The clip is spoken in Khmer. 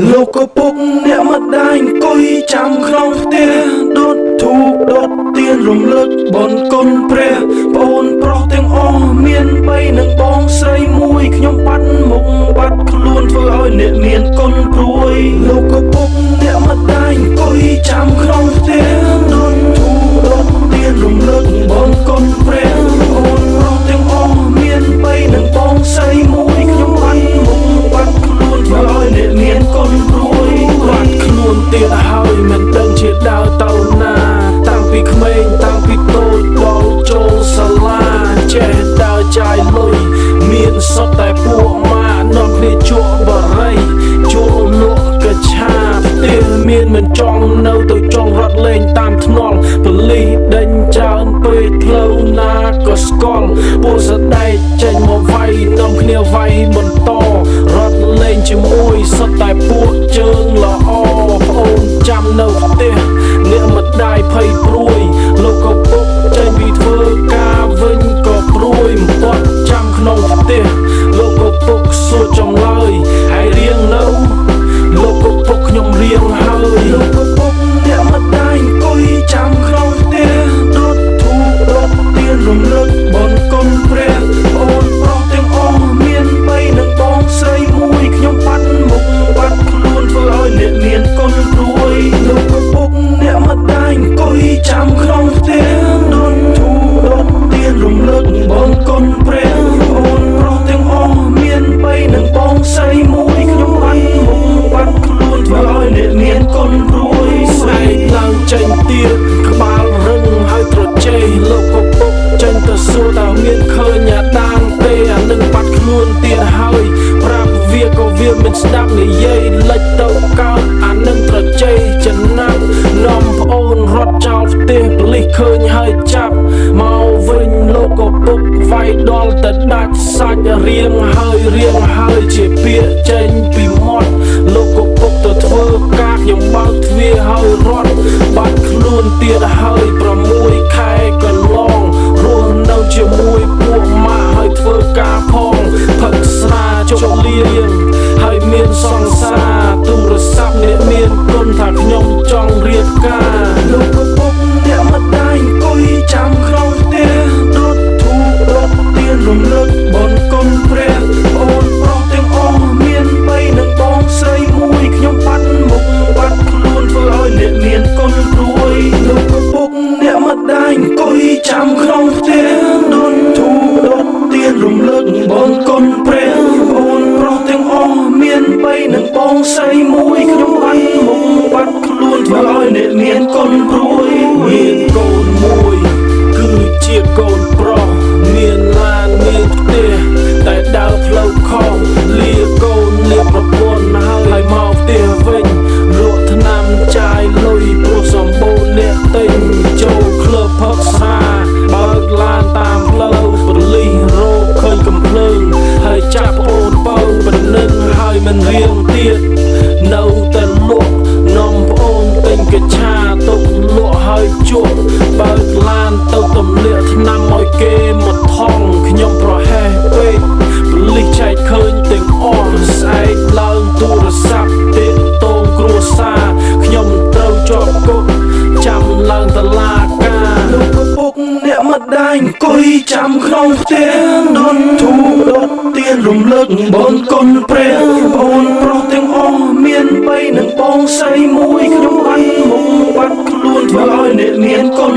លោកក៏ពុកអ្នកម្ដាយអង្គុយចាំក្នុងផ្ទះដុតធូបដុតទៀនរំលឹកបុណ្យគុណព្រះប្អូនប្រុសទាំងអស់មាន3និងបងស្រីមួយខ្ញុំបាត់មុខបាត់ខ្លួនធ្វើឲ្យអ្នកមានគុណព្រួយលោកក៏ពុកអ្នកម្ដាយអង្គុយចាំក្នុងផ្ទះដុតធូបដុតទៀនរំលឹកបុណ្យគុណព្រះប្អូនប្រុសទាំងអស់មាន3និងបងស្រីមួយខ្ញុំបាត់មុខបាត់ខ្លួនធ្វើឲ្យអ្នកមានគុណព្រួយបាត់ខ្លួនទៀតហើយមិនដឹងជាដើរទៅណាតាំងពីក្មេងតាំងពីតូចដល់ចូលសាលាចេះដើរចាយលុយមានសុទ្ធតែពួកម៉ានាំគ្នាជក់បរិយជក់លក់កឆាផ្ទះមានមិនចង់នៅទៅចង់រត់លេងតាមថ្នល់ប៉ូលីសដេញច្រើនពេកផ្លូវណាក៏ស្គាល់ពួកសដែកចេញមកវាយនាំគ្នាវាយបន្តរត់លេងជាមួយសុទ្ធតែពួកជើងល្អប្អូនចាំនៅផ្ទះអ្នកម្ដាយភ័យព្រួយលោកក៏ពុកចេញពីធ្វើការវិញក៏ព្រួយមិនទាន់ចាំក្នុងផ្ទះលោកក៏ពុកសួរចម្លើយហើយរៀងនៅលោកក៏ពុកខ្ញុំរៀងហើយលោកក៏ពុកអ្នកម្ដាយអង្គុយចាំក្នុងផ្ទះដុតធូបដុតទៀនរំលឹកបុណ្យគុណព្រះប្អូនប្រុសទាំងអស់មាន3និងបងស្រីមួយខ្ញុំបាត់មុខបាត់ខ្លួនធ្វើឲ្យអ្នកមានគុណព្រួយលោកក៏ពុកអ្នកម្ដាយអង្គុយចាំក្នុងផ្ទះដុតធូបដុតទៀនរំលឹកបុណ្យគុណព្រះប្អូនប្រុសទាំងអស់មាន3និងបងស្រីមួយខ្ញុំបាត់មុខបាត់ខ្លួនធ្វើឲ្យអ្នកមានគុណព្រួយស្អែកឡើងចេញទៀតក្បាលរឹងហើយត្រជេលោកក៏ពុកចេញទៅសួរតើមានឃើញអាដាងទេអានឹងបាត់ខ្លួនទៀតហើយប្រាប់វាក៏វាមិនស្ដាប់និយាយលិចទៅកោតអានឹងត្រជេចំណាប់នាំប្អូនរត់ចោលផ្ទះប៉ូលីសឃើញហើយចាប់មកវិញលោកក៏ពុកវាយដល់ទៅដាច់សាច់រៀងហើយជាពាក្យចេញពីមាត់លោកក៏ពុកទៅធ្វើការខ្ញុំបើកទ្វារហើយរត់បាត់ខ្លួនទៀតហើយ6ខែកន្លងរស់នៅជាមួយពួកម៉ាក់ហើយធ្វើការផងផឹកស្រាជុកលៀងហើយមានសង្សារទូរស័ព្ទអ្នកមានគុណថាខ្ញុំចង់រៀបការលោកក៏ពុកអ្នកម្ដាយអង្គុយចាំក្នុងផ្ទះដុតធូបដុតទៀនរំលឹកបុណ្យគុណព្រះប្អូនប្រុសទាំងអស់មាន3និងបងស្រីមួយខ្ញុំបាត់មុខបាត់ខ្លួនធ្វើឲ្យអ្នកមានគុណព្រួយលោកក៏ពុកអ្នកម្ដាយអង្គុយចាំក្នុងផ្ទះដុតធូបដុតទៀនរំលឹកបុណ្យគុណព្រះប្អូនប្រុសទាំងអស់មាន3និងបងស្រីមួយខ្ញុំបាត់មុខបាត់ខ្លួនធ្វើឲ្យអ្នកមានគុណព្រួយមានកូនមួយគឺជាកូនប្រុសមានឡានមានផ្ទះតែដើរផ្លូវខុសលាកូនលាប្រពន្ធហើយមកផ្ទះវិញលក់ថ្នាំចាយលុយព្រោះសម្បូរអ្នកទិញចូលក្លឹបផឹកស្រាបើកឡានតាមផ្លូវប៉ូលីសរកឃើញកំភ្លើងហើយចាប់ប្អូនបើបណ្ដឹងហើយមិនរៀងទៀតនៅតែលក់នាំប្អូនទិញកញ្ឆាទុកលក់ហើយជក់បើកឡានទៅទម្លាក់ថ្នាំឲ្យគេមកថងខ្ញុំប្រហែសពេកប៉ូលីសចែកឃើញទាំងអស់ស្អែកឡើងទូរស័ព្ទទាក់ទងគ្រួសារខ្ញុំត្រូវជាប់គុកចាំឡើងតឡាការលោកក៏ពុកអ្នកម្ដាយអង្គុយចាំក្នុងផ្ទះដុតធូបដុតទៀនរំលឹកបុណ្យគុណព្រះប្អូនប្រុសទាំងអស់មាន3និងបងស្រីមួយខ្ញុំបាត់មុខបាត់ខ្លួនធ្វើឲ្យអ្នកមានគុណ